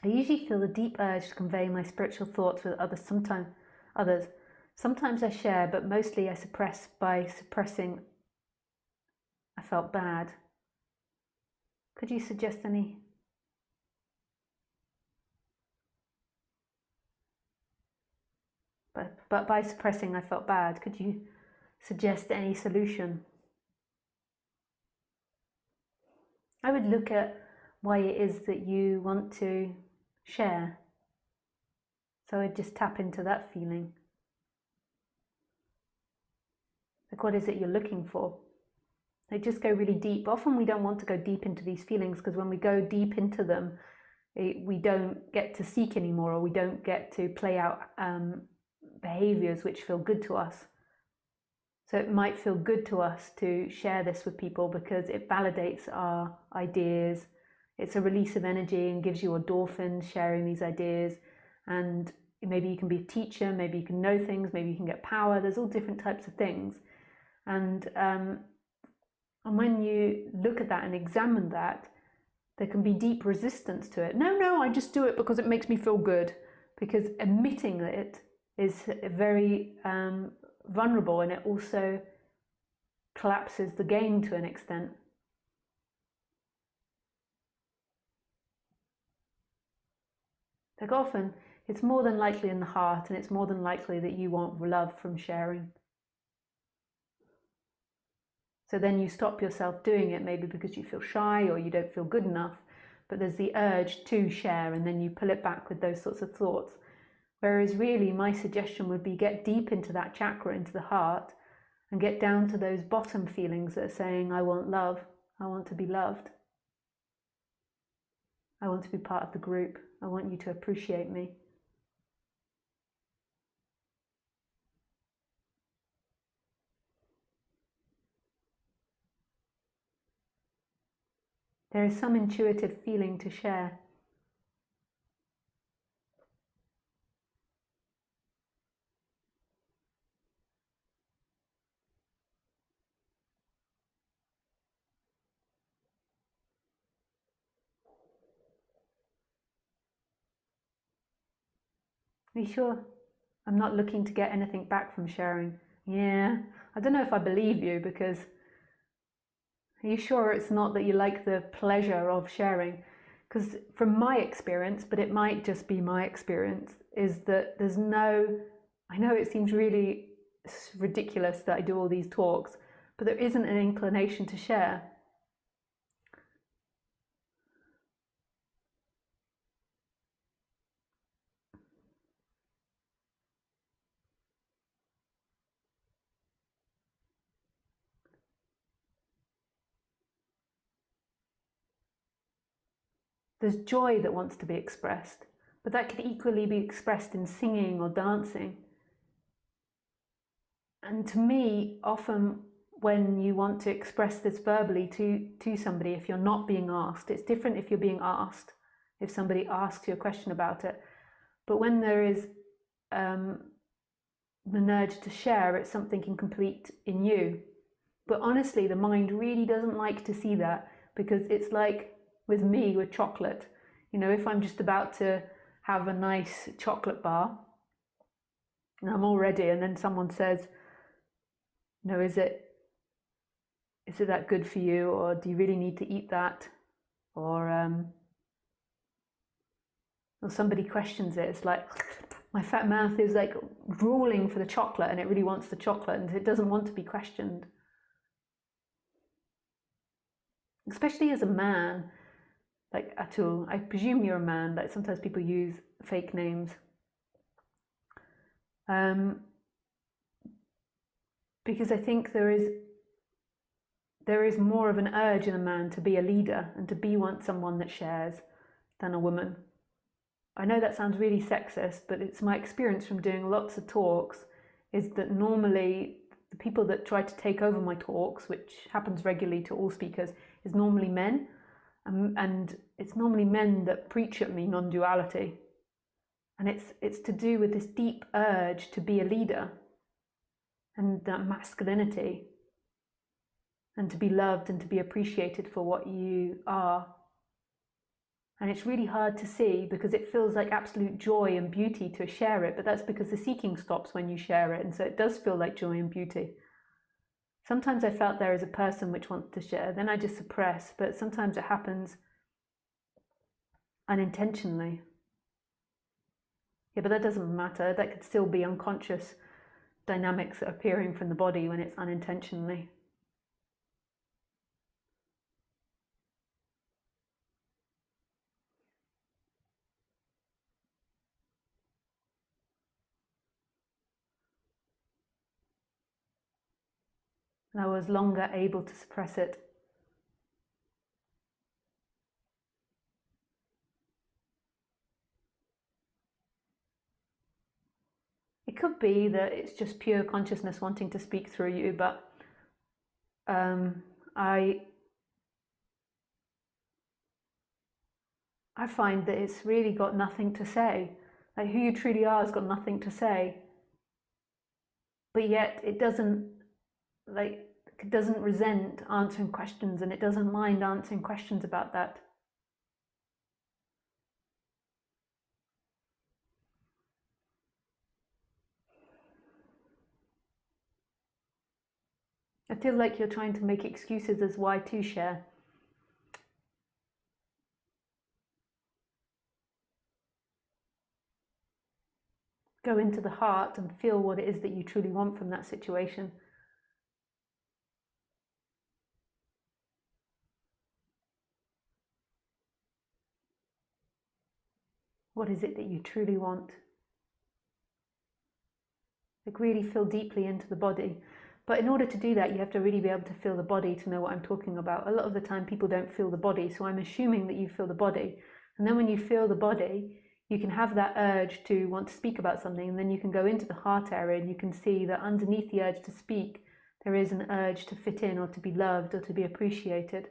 I usually feel the deep urge to convey my spiritual thoughts with others. Sometimes I share, but mostly I suppress. By suppressing, I felt bad. Could you suggest any? But by suppressing, I felt bad. Could you suggest any solution? I would look at why it is that you want to share. So I'd just tap into that feeling. Like, what is it you're looking for? They just go really deep. Often we don't want to go deep into these feelings because when we go deep into them, we don't get to seek anymore, or we don't get to play out behaviors which feel good to us. So it might feel good to us to share this with people because it validates our ideas. It's a release of energy and gives you endorphins sharing these ideas. And maybe you can be a teacher, maybe you can know things, maybe you can get power. There's all different types of things. And when you look at that and examine that, there can be deep resistance to it. No, I just do it because it makes me feel good. Because admitting it is very vulnerable, and it also collapses the game to an extent. Like, often it's more than likely in the heart, and it's more than likely that you want love from sharing. So then you stop yourself doing it, maybe because you feel shy or you don't feel good enough, but there's the urge to share, and then you pull it back with those sorts of thoughts. Whereas really my suggestion would be get deep into that chakra, into the heart, and get down to those bottom feelings that are saying, I want love, I want to be loved, I want to be part of the group, I want you to appreciate me. There is some intuitive feeling to share. Are you sure? I'm not looking to get anything back from sharing. Yeah, I don't know if I believe you, because are you sure it's not that you like the pleasure of sharing? Because from my experience, but it might just be my experience, is that there's no, I know it seems really ridiculous that I do all these talks, but there isn't an inclination to share. There's joy that wants to be expressed, but that could equally be expressed in singing or dancing. And to me, often when you want to express this verbally to somebody, if you're not being asked, it's different if you're being asked, if somebody asks you a question about it. But when there is the urge to share, it's something incomplete in you. But honestly, the mind really doesn't like to see that, because it's like with me with chocolate. You know, if I'm just about to have a nice chocolate bar and I'm all ready, and then someone says, no, is it that good for you, or do you really need to eat that, or somebody questions it, it's like my fat mouth is like drooling for the chocolate, and it really wants the chocolate, and it doesn't want to be questioned. Especially as a man, like Atul, I presume you're a man, like sometimes people use fake names. Because I think there is more of an urge in a man to be a leader and to be someone that shares than a woman. I know that sounds really sexist, but it's my experience from doing lots of talks, is that normally the people that try to take over my talks, which happens regularly to all speakers, is normally men. And it's normally men that preach at me non-duality. And it's to do with this deep urge to be a leader, and that masculinity, and to be loved and to be appreciated for what you are. And it's really hard to see because it feels like absolute joy and beauty to share it, but that's because the seeking stops when you share it, and so it does feel like joy and beauty. Sometimes I felt there as a person which wants to share, then I just suppress, but sometimes it happens unintentionally. Yeah, but that doesn't matter. That could still be unconscious dynamics appearing from the body when it's unintentionally. And I was longer able to suppress it. It could be that it's just pure consciousness wanting to speak through you, but I find that it's really got nothing to say. Like, who you truly are has got nothing to say, but yet it doesn't resent answering questions, and it doesn't mind answering questions about that. I feel like you're trying to make excuses as why to share. Go into the heart and feel what it is that you truly want from that situation. What is it that you truly want? Like, really feel deeply into the body. But in order to do that, you have to really be able to feel the body to know what I'm talking about. A lot of the time people don't feel the body, so I'm assuming that you feel the body. And then when you feel the body, you can have that urge to want to speak about something, and then you can go into the heart area and you can see that underneath the urge to speak, there is an urge to fit in or to be loved or to be appreciated.